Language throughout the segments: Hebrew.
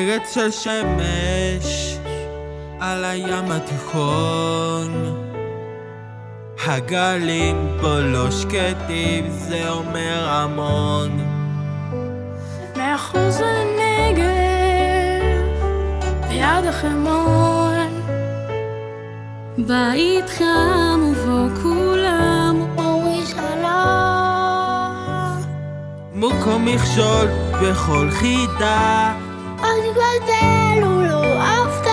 ארץ של שמש על הים התיכון, הגלים פה לא שקטים, זה אומר המון. מחוז הנגב ביד החרמון, בית חם ובו כולם אורי שלום. מוקום מכשול בכל חידה, אל תתבלבל ולא אהבת,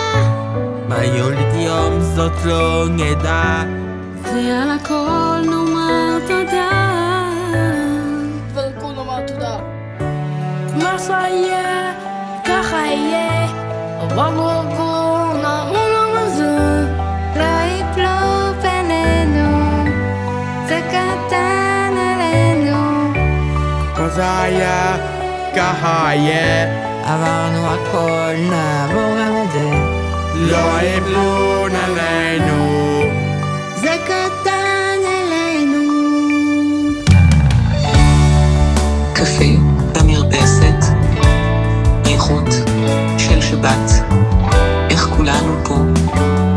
מה יולד יום זאת לא נדע, ועל הכל נאמר תודה. ועל הכל נאמר תודה. מה שהיה ככה יהיה, עברנו הכל נאמרו למזור, לא יפלו בינינו, זה קטן עלינו. מה זה היה ככה יהיה, עברנו הכל נעבור גם את זה, לא יפלו עלינו, זה קטן עלינו. קפה במרפסת, איכות של שבת, איך כולנו פה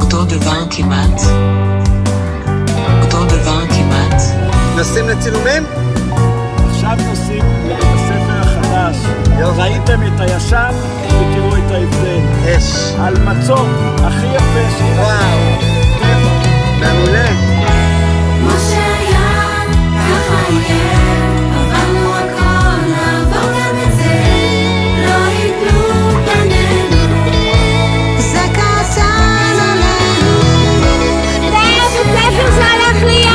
אותו דבר כמעט, אותו דבר כמעט. נוסעים לצילומים? עכשיו נוסעים לבית הספר החדש. ראיתם את הישן ותראו את ההבדל. אש. על מצוק הכי יפה שיש. וואו. טבע. מעולה. מה שהיה ככה יהיה, עברנו הכל נעבור גם את זה, לא יפלו בינינו, זה קטן עלינו. זה בית הספר שהלך ליד.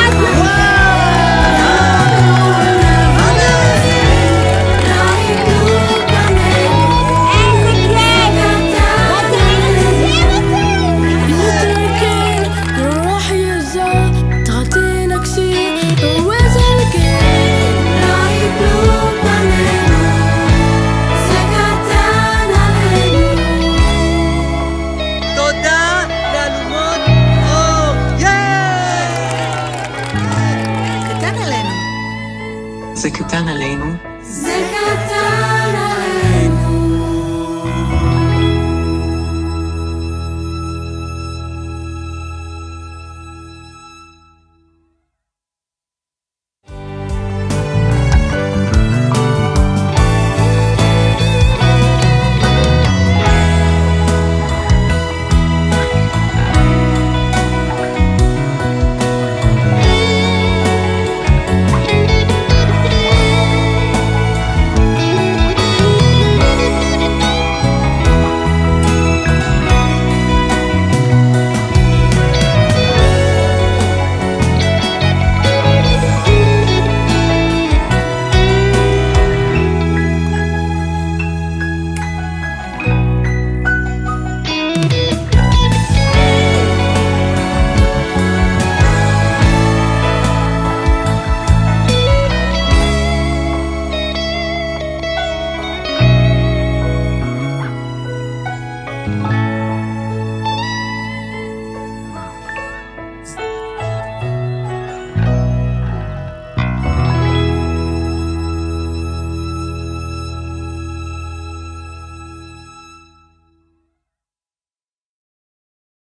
זה קטן עלינו. זה קטן